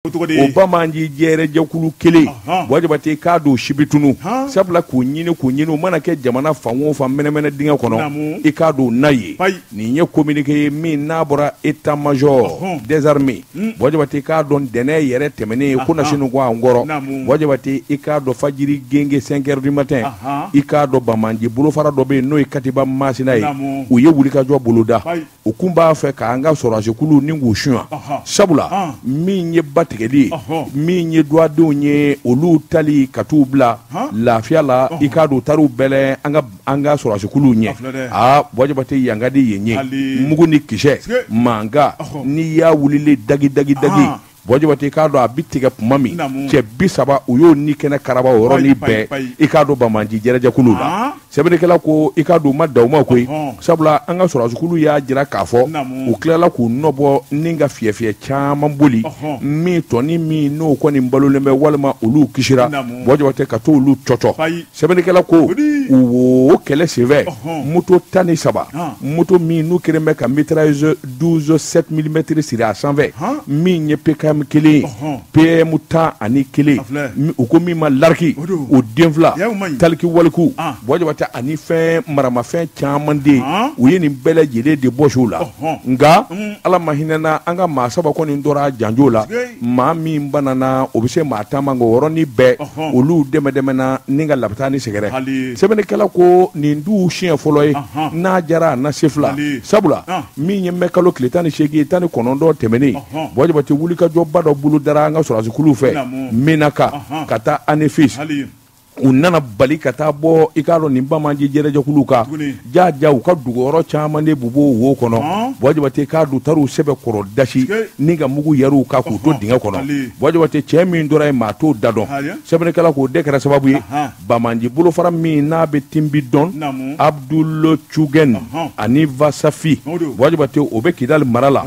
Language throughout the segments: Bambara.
o bamanji jere jakulu kele wajibate ka do shibitunu sabla ko nyini mana ke jamana fanwo fa menemene dinga kono e ka do naye ni nye communiquer min na bora état major des armées wajibate ka don dene yere temene ko na shinu gwa ngoro wajibate e ka do fajiri genge 5h du matin e ka do bamanji bulu fara do be no e katiba masina yi o ye wuli ka jo buluda o kumba fa ka anga soraje kulu ningu shua sabula min ye tigeli min ye doadenw ye olu tali ka t'u bila lafiya la i k'a don taru bɛlɛ an ka sɔrɔsikuluw ɲɛ wajibate yangadi yen ye mugu ni kisɛ manga n'i y'a wulile dagi wajibate k'a dɔn a bi tigɛ kuma min cɛ 30 u y'o ni kɛnɛ karaba o yɔrɔnin bɛɛ i k'a dɔn bamanji jɛrɛjɛkulu la sɛbɛnnikɛla ko i k'a dɔn ma da u ma koyi sabula an ka sɔrɔsikulu y'a jira k'a fɔ u tilala k'u nɔbɔ ni ka fiyɛfiyɛ caman boli min tɔni min n'o kɔni balolen bɛ walima olu kisira wajibate ka to olu cɔcɔ sɛbɛnnikɛla ko o kɛlɛ senfɛ moto 13 moto min n'u kɛlen bɛ ka mitrailleuse 12 7 mm siri a sanfɛ min ye PKM kelen PM 10 ani kelen u ko min ma lariki o den fila taliki waliku wajibate ani fɛn maramafɛn caman de u ye nin bɛɛ lajɛlen de bɔsiw la nka ala ma hinɛna an ka maa saba kɔni tora janjo la maa min banana o bɛ se maa taama nka o yɔrɔnin bɛɛ olu dɛmɛdɛmɛna ni ka labita ni sɛgɛrɛ sɛbɛnnikɛla ko nin du siɲɛ fɔlɔ ye n'a jara a na se fila sabula min ye mɛ kalo tile 18 19 tɛmɛnen wajibate wuli ka jɔba dɔ bolo dara an ka sɔrɔsikuluw fɛ menaka ka taa anefis u nana bali ka taa bɔ i k'a dɔn nin bamanji jɛrɛjɛkulu kan jaja u ka duguyɔrɔ caman de bu b'o wo kɔnɔ wajibate k'a dun taru sɛbɛ kɔrɔ dasi ni ka mugu yɛrɛw ka k'u to dingɛ kɔnɔ wajibate cɛ min dɔra ye maa t'o da dɔn sɛbɛnnikɛla k'o de kɛra sababu ye bamanji bolofara min n'a bɛ tinbi dɔn Abdul Chugen ani Vasafi wajibate o bɛ Kidali mara la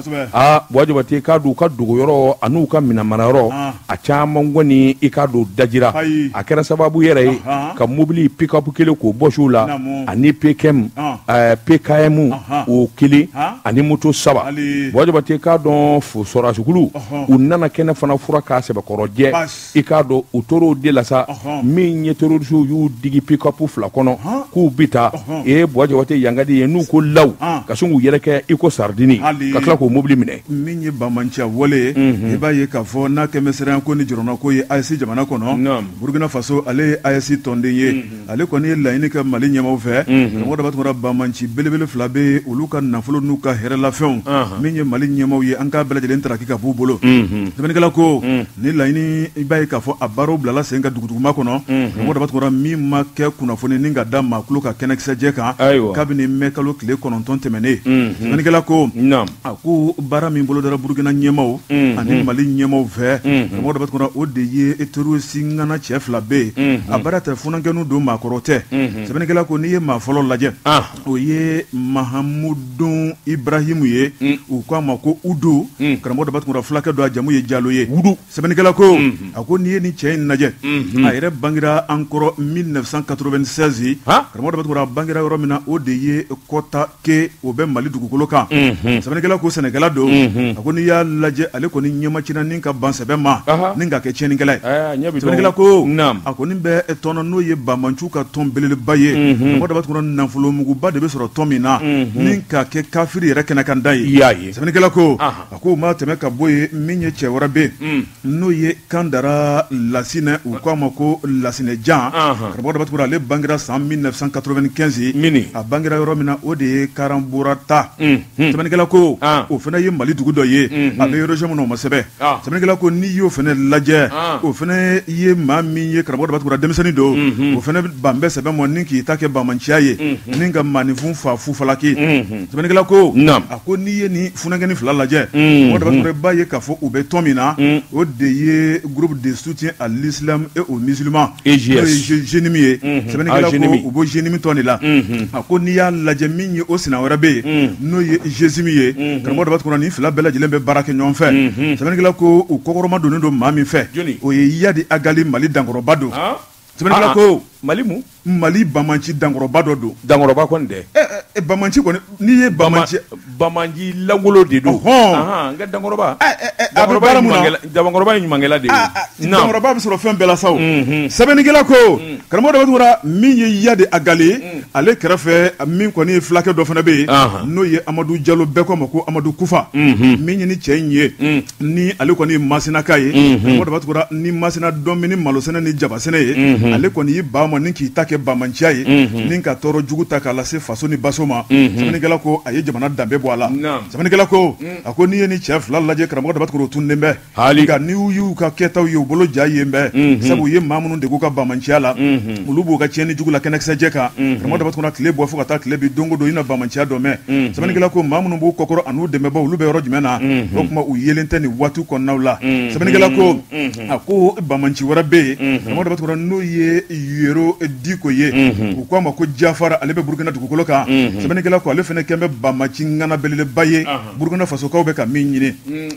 wajibate k'a dun u ka duguyɔrɔ ani u ka minamanayɔrɔ a caman kɔni i k'a dun dajira a kɛra sababu yɛrɛ ka mobili pick-up kelen k'o bɔsiw la ani PKM o kelen ani moto 7 wajibate k'a dɔn sɔrɔsikulu u nana kɛnɛ fana fura k'a sɛbɛkɔrɔjɛ i k'a dɔn u tor'o de la sa min ye terrorisiw y'u digi pick-up 2 kɔnɔ k'u bi taa wajibate yangadi ye n'u ko law ka sin k'u yɛrɛkɛ i ko sardini ka tila k'o mobili minɛ min ye bamanci wale i b'a ye k'a fɔ n'a kɛmɛ siran ko ni jɔrɔna ko ye AES jamana kɔnɔ Burkina Faso ale AES tɔnden ye ale kɔni ye laɲini kɛ Mali ɲɛmaw fɛ karamɔgɔ daba tun bamanci belebele 2 bɛ olu ka nafolo n'u ka hɛrɛlafɛnw min ye Mali ɲɛmaw ye an ka bɛɛ lajɛlen taraki ka b'u bolo sɛbɛnnikɛla ko ni laɲini i b'a ye k'a fɔ a baaraw bilala sen ka dugutuguma kɔnɔ karamɔgɔ daba tun min ma kɛ kunnafoni ni ka da maakulu ka kɛnɛkisɛjɛ kan kabini mɛ kalo tile 9 tɛmɛnen sɛbɛnnikɛla ko a ko baara min bolo dara Burukina ɲɛmaw ani Mali ɲɛmaw fɛ karamɔgɔ daba tun o de ye terroriste ŋana cɛ 2 bɛ a baara tɛ funankɛnu don maakɔrɔ tɛ sɛbɛnnikɛla ko n'i ye maa fɔlɔ lajɛ o ye Mahamudu Ibrahimu ye u ko a ma ko Udu karamɔgɔ daba tun fulakɛ dɔ a jamu ye Jalo ye sɛbɛnnikɛla ko a ko n'i ye nin cɛ in lajɛ a yɛrɛ bangera an kɔrɔ 1996 karamɔgɔ daba tun bangera yɔrɔ min na o de ye Kɔta ke o bɛ Mali dugukolo kan sɛbɛnnikɛla ko sɛnɛkɛla don a ko n'i y'a lajɛ ale kɔni ɲɛmacina ni ka ban sɛbɛn ma ni ka kɛ tiɲɛnikɛla ye sɛbɛnnikɛla ko a kɔni bɛ tɔnɔ n'o ye bamancu ka tɔn belebeleba ye mɔgɔ daba tun nafolomuguba de bɛ sɔrɔ tɔn min na ni ka kɛ kafiri yɛrɛ kɛnɛ kan da ye sɛbɛnnikɛla ko a ko ma tɛmɛ ka bɔ ye min ye cɛ wɛrɛ bɛ n'o ye Kandara Lasinɛ u k'a ma ko Lasinɛjan karamɔgɔ daba tun ale bangera san 1995 a bangera yɔrɔ min na o de ye Karamburata sɛbɛnnikɛla ko o fana ye Mali dugu dɔ ye a bɛ région min na o ma sɛbɛn sɛbɛnnikɛla ko n'i y'o fana lajɛ o fana ye maa min ye karamɔgɔ daba tun denmisɛnnin don o fana ban bɛ sɛbɛn mɔ ni k'i ta kɛ bamanciya ye ni ka maninfin fa fufalaki sɛbɛnnikɛla ko a ko n'i ye nin funankɛni 2 lajɛ mɔgɔ daba tun b'a ye k'a fɔ u bɛ tɔn min na o de ye groupe de soutien à l'islam et aux musulmans GENIM ye sɛbɛnnikɛla ko u b'o GENIM tɔn de la a ko n'i y'a lajɛ min ye o sina wɛrɛ bɛ yen n'o ye GESIM ye karamɔgɔ daba tun nin 2 bɛɛ lajɛlen bɛ baara kɛ ɲɔgɔn fɛ sɛbɛnnikɛla ko u kɔkɔrɔma donnen don maa min fɛ o ye Yadi Agali Mali dankɔrɔba don sɛbɛnnikɛla ko Mali bamanci dankɔrɔba dɔ don. Dankɔrɔba kɔni dɛ. Bamanci kɔni n'i ye bamanci langolo de don. N ka dankɔrɔba. A bɛ baara mun na dankɔrɔba ye ɲumankɛla de ye. Dankɔrɔba bɛ sɔrɔ fɛn bɛɛ la sa o. Sɛbɛnnikɛla ko karamɔgɔ dɔ bɛ tora min ye Yadi Agale ale kɛrɛfɛ min kɔni ye fulakɛ dɔ fana bɛ yen n'o ye Amadu Jalo bɛɛ ko ma ko Amadu Kufa min ye ni cɛ in ye ni ale kɔni ye Masinaka ye karamɔgɔ dɔ bɛ tora ni Masina dɔn min ni malosɛnɛ ni jabasɛnɛ ye ale kɔni y'i ba ma ni k'i ta kɛ bamanciya ye ni ka tɔɔrɔ jugu ta k'a lase faso ni baso ma sɛbɛnnikɛla ko a ye jamana danbe bɔ a la sɛbɛnnikɛla ko a ko n'i ye ni cɛ fila lajɛ karamɔgɔ dɔ bɛ tora o tunnen bɛ nka n'i y'u ka kɛtaw ye u bolo ja yen bɛɛ sabu u ye maa minnu degu ka bamanciya la olu b'u ka tiɲɛni jugu la kɛnɛkisɛjɛ kan karamɔgɔ dɔ bɛ tora tile bɔ fo ka taa tile bi don o don i na bamanciya dɔ mɛn sɛbɛnnikɛla ko maa minnu b'u kɔkɔrɔ an'u dɛmɛbaw olu bɛ yɔrɔ jumɛn na o tuma u yelen tɛ nin waati kɔnɔnaw la sɛbɛnnikɛla ko a ko bamanci wɛrɛ bɛ yen karamɔgɔ dɔ bɛ tora n'o ye Yero Diko ye u k'a ma ko Jafara ale bɛ Burukina dugukolo kan sɛbɛnnikɛla ko ale fana kɛn bɛ bamaci ŋana belebeleba ye Burukina fasokaw bɛ ka min ɲini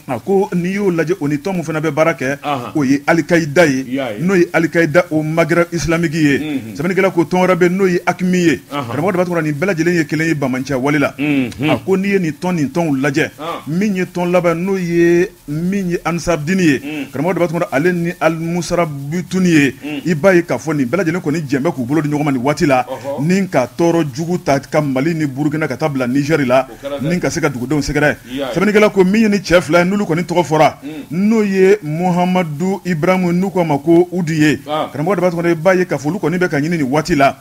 a ko n'i y'o lajɛ o ni tɔn min fana bɛ baara kɛ o ye Alikayida ye n'o ye Alikayida o Maghreb islamique ye sɛbɛnnikɛla ko tɔn wɛrɛ bɛ n'o ye Akimi ye karamɔgɔ dɔ bɛ tora nin bɛɛ lajɛlen ye kelen ye bamanciya wale la a ko n'i ye nin tɔnw lajɛ min ye tɔn laban n'o ye min ye Ansardini ye karamɔgɔ dɔ bɛ tora ale ni Almusarabituni ye i b'a ye k'a fɔ nin bɛɛ lajɛlen kɔni jɛn bɛ k'u bolo di ɲɔgɔn ma nin waati la ni ka tɔɔrɔ jugu ta ka Mali ni Burukina ka taa bila Niger la ni ka se ka dugudenw sɛgɛrɛ sɛbɛnnikɛla ko min ye ni cɛ fila ye n'olu kɔni tɔgɔ fɔra n'o ye Muhamadu Ibrahimu n'u k'a ma ko Udu ye karamɔgɔ dɔ b'a tora i b'a ye k'a fɔ olu kɔni bɛ ka ɲini nin waati la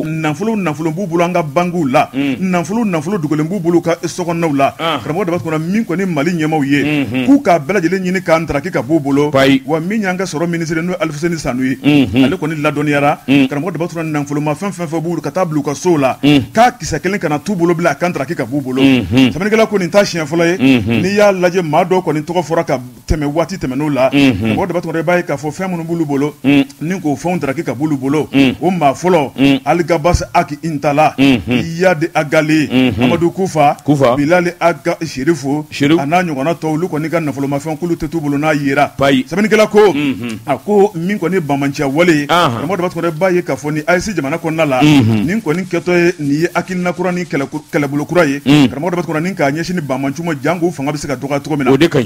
nafolo b'u bolo an ka banguw la nafolo dogolen b'u bolo ka sokɔnɔnaw la karamɔgɔ dɔ b'a tora min kɔni Mali ɲɛmaw ye k'u k'a bɛɛ lajɛlen ɲini k'an ndaraki ka b'u bolo wa min y'an ka sɔrɔ minisiri n'o ye Alfuseni Sanu ye ale kɔni ladɔnniyara karamɔgɔ dɔ b'a tora nafolomafɛn fɛn fɛn b'u ka taa bila u ka sow la k'a kisɛ kelen kana t'u bolo bila a kan ndaraki ka b'u bolo sɛbɛnnikɛla ko nin t'a siɲɛ fɔlɔ ye n'i y'a lajɛ maa dɔw kɔni tɔgɔ fɔra ka tɛmɛ waati tɛmɛn'o la karamɔgɔ dɔ b'a tora i b'a ye k'a fɔ fɛn minnu b'olu bolo ni k'o fɛnw ndaraki ka b'olu bolo o maa fɔlɔ Aligabas Aki Intala Yadi Agale Amadu Kufa Bilali Aga Sherifu a n'a ɲɔgɔnna tɔw olu kɔni ka nafolomafɛn k'olu tɛ t'u bolo n'a yera sɛbɛnnikɛla ko a ko min kɔni bamanciya wale karamɔgɔ dɔ b'a tora i b'a ye k'a fɔ ni AES jamana kɔnɔna la nin kɔni kɛtɔ ye nin ye hakilina kura ni kɛlɛbolo kura ye karamɔgɔ dɔ b'a tora ni k'a ɲɛsin ni bamanciw ma jan k'u fanga bɛ se ka dɔgɔya cogo min na